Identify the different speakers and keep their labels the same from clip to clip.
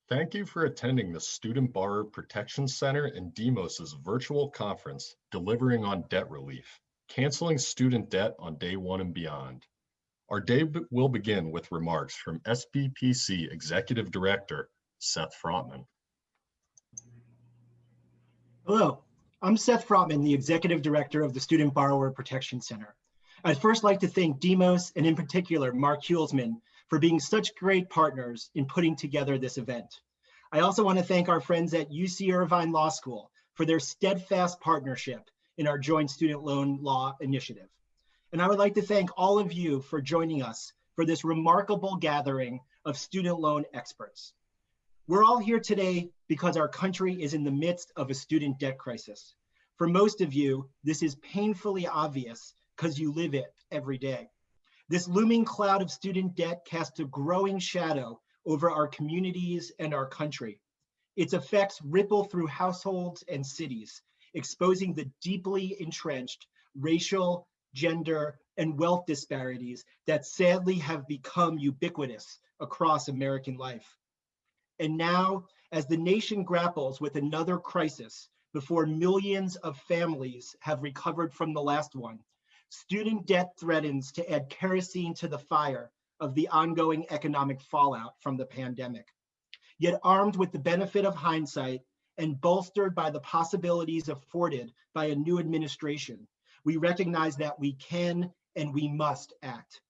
Speaker 1: Thank you for attending the Student Borrower Protection Center and Demos's virtual conference, Delivering on Debt Relief, Canceling Student Debt on Day 1 and Beyond. Our day will begin with remarks from SBPC Executive Director, Seth Frotman.
Speaker 2: Hello, I'm Seth Frotman, the Executive Director of the Student Borrower Protection Center. I'd first like to thank Demos and in particular Mark Hulsman for being such great partners in putting together this event. I also want to thank our friends at UC Irvine Law School for their steadfast partnership in our joint student loan law initiative. And I would like to thank all of you for joining us for this remarkable gathering of student loan experts. We're all here today because our country is in the midst of a student debt crisis. For most of you, this is painfully obvious because you live it every day. This looming cloud of student debt casts a growing shadow over our communities and our country. Its effects ripple through households and cities, exposing the deeply entrenched racial, gender, and wealth disparities that sadly have become ubiquitous across American life. And now, as the nation grapples with another crisis before millions of families have recovered from the last one, student debt threatens to add kerosene to the fire of the ongoing economic fallout from the pandemic. Yet armed with the benefit of hindsight and bolstered by the possibilities afforded by a new administration, we recognize that we can and we must act.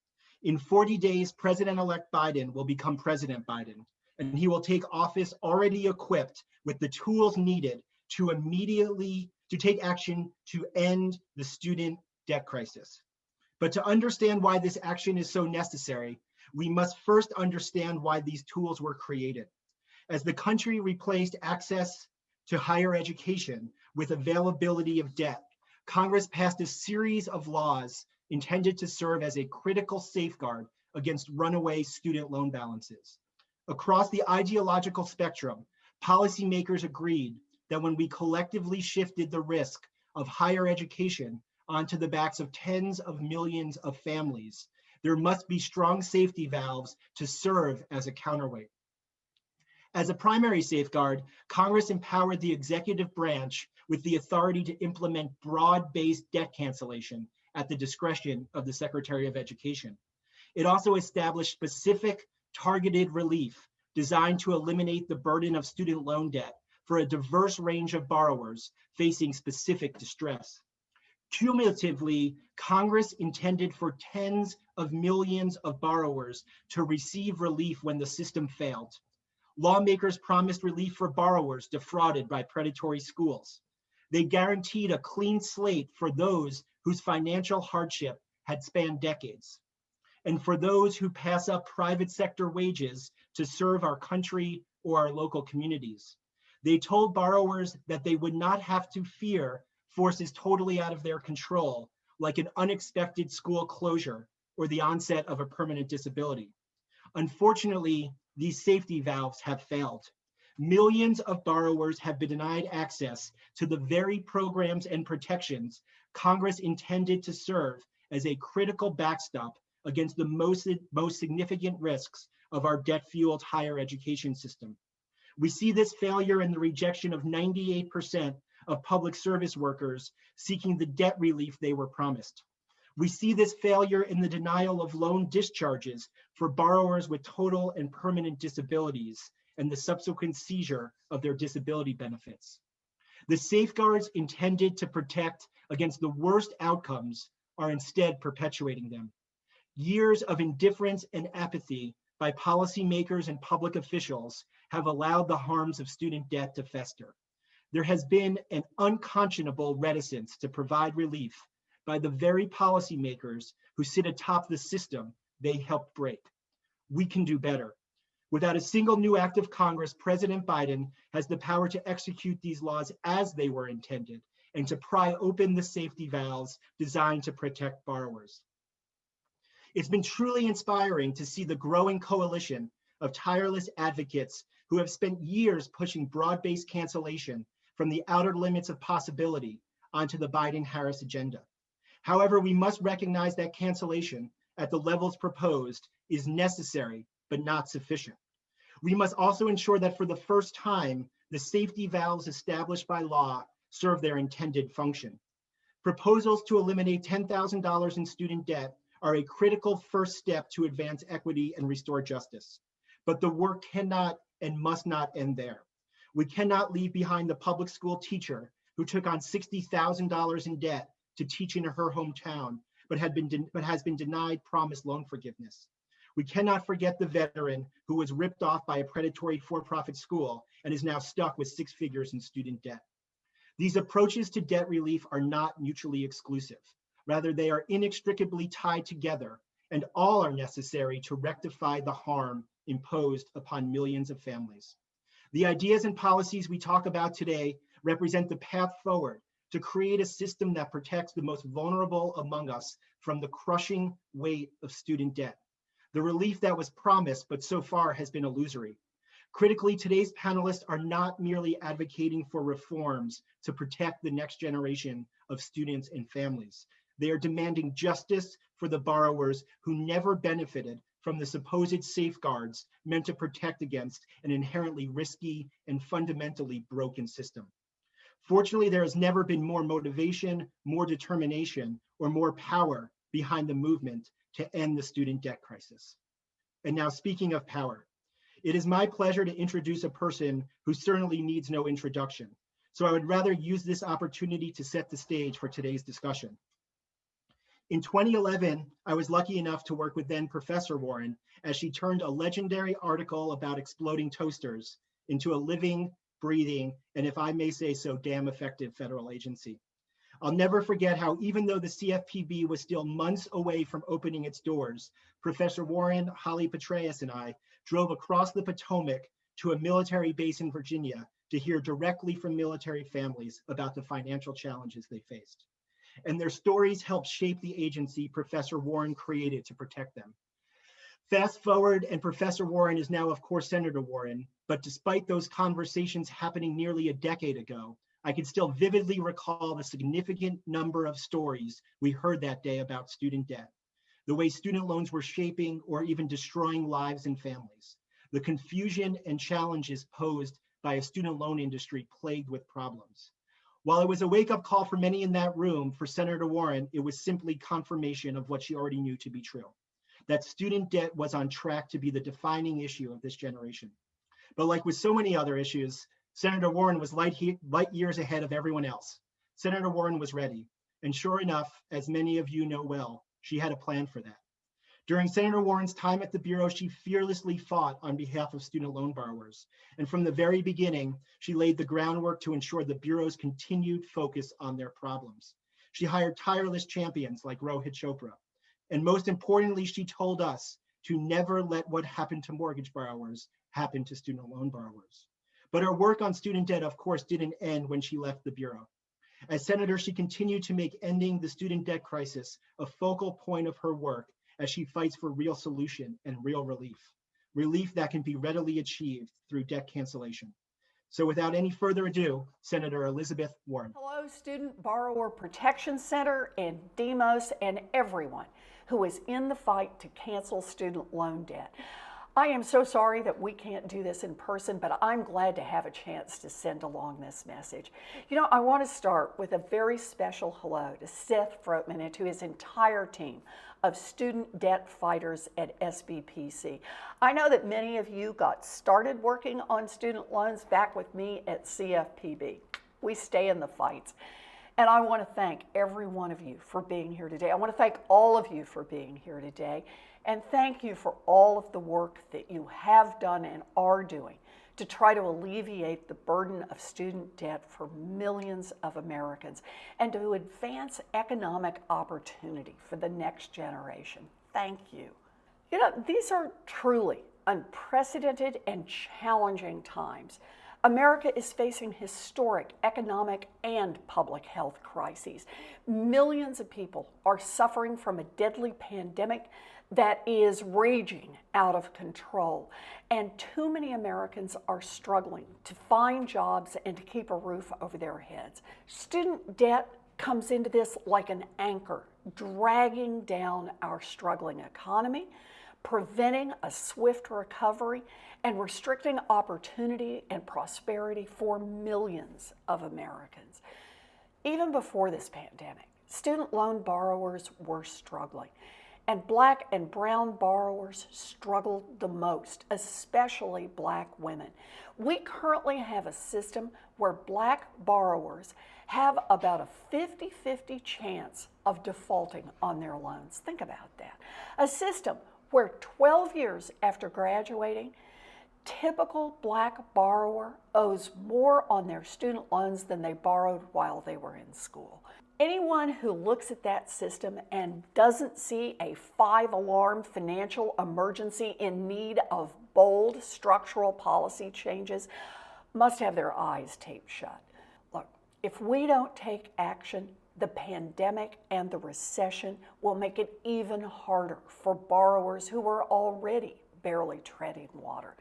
Speaker 2: In 40 days, President-elect Biden will become President Biden, and he will take office already equipped with the tools needed to immediately take action to end the student debt crisis. But to understand why this action is so necessary, we must first understand why these tools were created. As the country replaced access to higher education with availability of debt, Congress passed a series of laws intended to serve as a critical safeguard against runaway student loan balances. Across the ideological spectrum, policymakers agreed that when we collectively shifted the risk of higher education onto the backs of tens of millions of families, there must be strong safety valves to serve as a counterweight. As a primary safeguard, Congress empowered the executive branch with the authority to implement broad-based debt cancellation at the discretion of the Secretary of Education. It also established specific targeted relief designed to eliminate the burden of student loan debt for a diverse range of borrowers facing specific distress. Cumulatively, Congress intended for tens of millions of borrowers to receive relief when the system failed. Lawmakers promised relief for borrowers defrauded by predatory schools. They guaranteed a clean slate for those whose financial hardship had spanned decades. And for those who pass up private sector wages to serve our country or our local communities. They told borrowers that they would not have to fear forces totally out of their control, like an unexpected school closure or the onset of a permanent disability. Unfortunately, these safety valves have failed. Millions of borrowers have been denied access to the very programs and protections Congress intended to serve as a critical backstop against the most significant risks of our debt-fueled higher education system. We see this failure in the rejection of 98% of public service workers seeking the debt relief they were promised. We see this failure in the denial of loan discharges for borrowers with total and permanent disabilities and the subsequent seizure of their disability benefits. The safeguards intended to protect against the worst outcomes are instead perpetuating them. Years of indifference and apathy by policymakers and public officials have allowed the harms of student debt to fester. There has been an unconscionable reticence to provide relief by the very policymakers who sit atop the system they helped break. We can do better. Without a single new act of Congress, President Biden has the power to execute these laws as they were intended and to pry open the safety valves designed to protect borrowers. It's been truly inspiring to see the growing coalition of tireless advocates who have spent years pushing broad-based cancellation from the outer limits of possibility onto the Biden-Harris agenda. However, we must recognize that cancellation at the levels proposed is necessary, but not sufficient. We must also ensure that for the first time, the safety valves established by law serve their intended function. Proposals to eliminate $10,000 in student debt are a critical first step to advance equity and restore justice. But the work cannot and must not end there. We cannot leave behind the public school teacher who took on $60,000 in debt to teach in her hometown, but has been denied promised loan forgiveness. We cannot forget the veteran who was ripped off by a predatory for-profit school and is now stuck with 6 figures in student debt. These approaches to debt relief are not mutually exclusive. Rather, they are inextricably tied together, and all are necessary to rectify the harm imposed upon millions of families. The ideas and policies we talk about today represent the path forward to create a system that protects the most vulnerable among us from the crushing weight of student debt. The relief that was promised, but so far has been illusory. Critically, today's panelists are not merely advocating for reforms to protect the next generation of students and families. They are demanding justice for the borrowers who never benefited from the supposed safeguards meant to protect against an inherently risky and fundamentally broken system. Fortunately, there has never been more motivation, more determination, or more power behind the movement to end the student debt crisis. And now, speaking of power, it is my pleasure to introduce a person who certainly needs no introduction. So I would rather use this opportunity to set the stage for today's discussion. In 2011, I was lucky enough to work with then Professor Warren as she turned a legendary article about exploding toasters into a living, breathing, and if I may say so, damn effective federal agency. I'll never forget how even though the CFPB was still months away from opening its doors, Professor Warren, Holly Petraeus, and I drove across the Potomac to a military base in Virginia to hear directly from military families about the financial challenges they faced. And their stories helped shape the agency Professor Warren created to protect them. Fast forward, and Professor Warren is now, of course, Senator Warren, but despite those conversations happening nearly a decade ago, I can still vividly recall the significant number of stories we heard that day about student debt, the way student loans were shaping or even destroying lives and families, the confusion and challenges posed by a student loan industry plagued with problems. While it was a wake-up call for many in that room, for Senator Warren, it was simply confirmation of what she already knew to be true, that student debt was on track to be the defining issue of this generation. But like with so many other issues, Senator Warren was light years ahead of everyone else. Senator Warren was ready. And sure enough, as many of you know well, she had a plan for that. During Senator Warren's time at the Bureau, she fearlessly fought on behalf of student loan borrowers. And from the very beginning, she laid the groundwork to ensure the Bureau's continued focus on their problems. She hired tireless champions like Rohit Chopra. And most importantly, she told us to never let what happened to mortgage borrowers happen to student loan borrowers. But her work on student debt, of course, didn't end when she left the Bureau. As Senator, she continued to make ending the student debt crisis a focal point of her work as she fights for real solution and real relief that can be readily achieved through debt cancellation. So without any further ado, Senator Elizabeth Warren.
Speaker 3: Hello, Student Borrower Protection Center and DEMOS and everyone who is in the fight to cancel student loan debt. I am so sorry that we can't do this in person, but I'm glad to have a chance to send along this message. You know, I want to start with a very special hello to Seth Frotman and to his entire team of student debt fighters at SBPC. I know that many of you got started working on student loans back with me at CFPB. We stay in the fights. And I want to thank every one of you for being here today. I want to thank all of you for being here today. And thank you for all of the work that you have done and are doing to try to alleviate the burden of student debt for millions of Americans and to advance economic opportunity for the next generation. Thank you. You know, these are truly unprecedented and challenging times. America is facing historic economic and public health crises. Millions of people are suffering from a deadly pandemic that is raging out of control. And too many Americans are struggling to find jobs and to keep a roof over their heads. Student debt comes into this like an anchor, dragging down our struggling economy, preventing a swift recovery, and restricting opportunity and prosperity for millions of Americans. Even before this pandemic, student loan borrowers were struggling, and Black and brown borrowers struggled the most, especially Black women. We currently have a system where Black borrowers have about a 50-50 chance of defaulting on their loans. Think about that. A system where 12 years after graduating, typical Black borrower owes more on their student loans than they borrowed while they were in school. Anyone who looks at that system and doesn't see a 5-alarm financial emergency in need of bold structural policy changes must have their eyes taped shut. Look, if we don't take action, the pandemic and the recession will make it even harder for borrowers who are already barely treading water.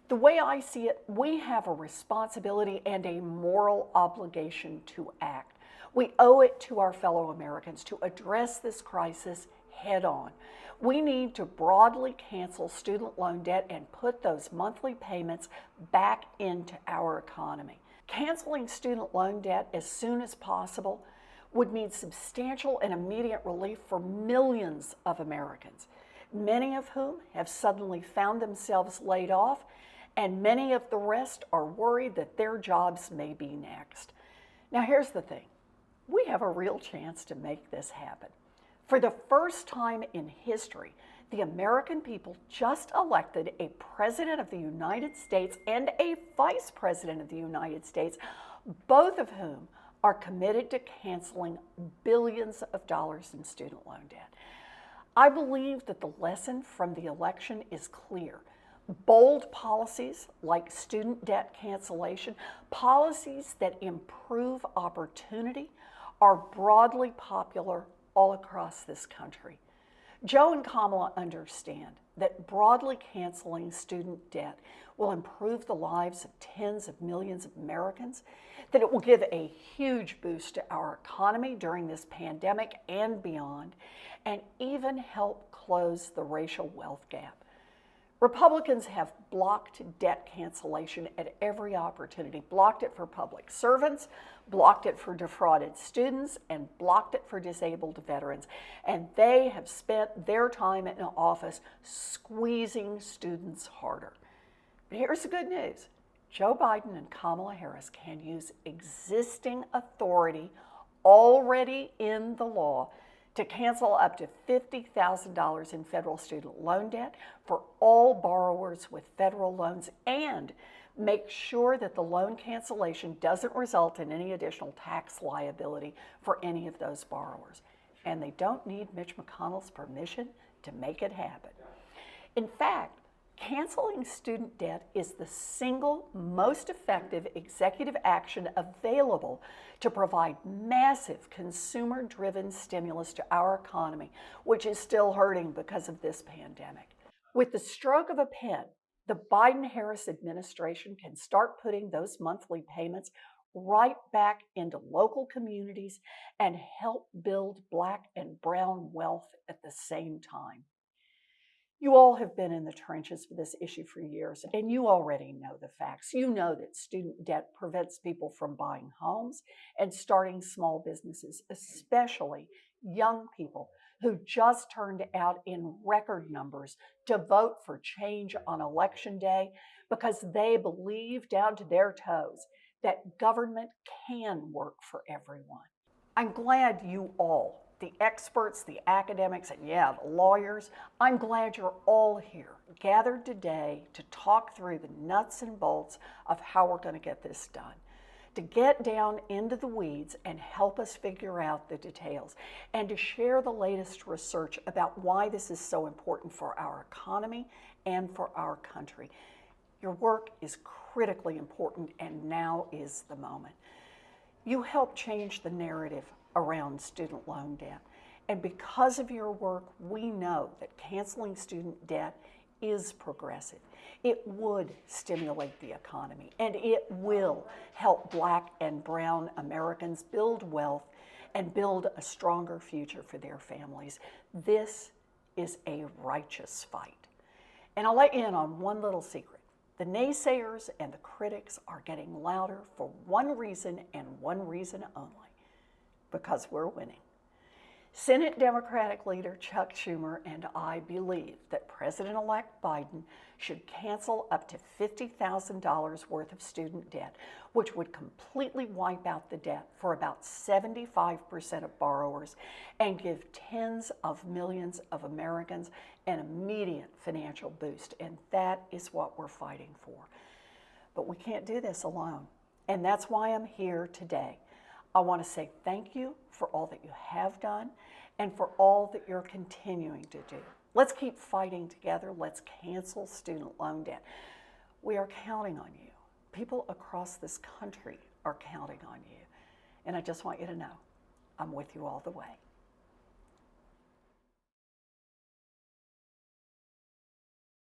Speaker 3: The way I see it, we have a responsibility and a moral obligation to act. We owe it to our fellow Americans to address this crisis head on. We need to broadly cancel student loan debt and put those monthly payments back into our economy. Canceling student loan debt as soon as possible would mean substantial and immediate relief for millions of Americans, many of whom have suddenly found themselves laid off, and many of the rest are worried that their jobs may be next. Now, here's the thing. We have a real chance to make this happen. For the first time in history, the American people just elected a President of the United States and a Vice President of the United States, both of whom are committed to canceling billions of dollars in student loan debt. I believe that the lesson from the election is clear. Bold policies like student debt cancellation, policies that improve opportunity, are broadly popular all across this country. Joe and Kamala understand that broadly canceling student debt will improve the lives of tens of millions of Americans, that it will give a huge boost to our economy during this pandemic and beyond, and even help close the racial wealth gap. Republicans have blocked debt cancellation at every opportunity, blocked it for public servants, blocked it for defrauded students, and blocked it for disabled veterans. And they have spent their time in office squeezing students harder. But here's the good news. Joe Biden and Kamala Harris can use existing authority already in the law to cancel up to $50,000 in federal student loan debt for all borrowers with federal loans, and make sure that the loan cancellation doesn't result in any additional tax liability for any of those borrowers. And they don't need Mitch McConnell's permission to make it happen. In fact, canceling student debt is the single most effective executive action available to provide massive consumer-driven stimulus to our economy, which is still hurting because of this pandemic. With the stroke of a pen, the Biden-Harris administration can start putting those monthly payments right back into local communities and help build Black and brown wealth at the same time. You all have been in the trenches for this issue for years, and you already know the facts. You know that student debt prevents people from buying homes and starting small businesses, especially young people who just turned out in record numbers to vote for change on Election Day because they believe down to their toes that government can work for everyone. I'm glad you all, the experts, the academics, and yeah, the lawyers, I'm glad you're all here, gathered today to talk through the nuts and bolts of how we're going to get this done, to get down into the weeds and help us figure out the details, and to share the latest research about why this is so important for our economy and for our country. Your work is critically important, and now is the moment. You help change the narrative around student loan debt. And because of your work, we know that canceling student debt is progressive. It would stimulate the economy, and it will help Black and brown Americans build wealth and build a stronger future for their families. This is a righteous fight. And I'll let you in on one little secret. The naysayers and the critics are getting louder for one reason and one reason only, because we're winning. Senate Democratic leader Chuck Schumer and I believe that President-elect Biden should cancel up to $50,000 worth of student debt, which would completely wipe out the debt for about 75% of borrowers and give tens of millions of Americans an immediate financial boost. And that is what we're fighting for. But we can't do this alone. And that's why I'm here today. I want to say thank you for all that you have done and for all that you're continuing to do. Let's keep fighting together. Let's cancel student loan debt. We are counting on you. People across this country are counting on you. And I just want you to know, I'm with you all the way.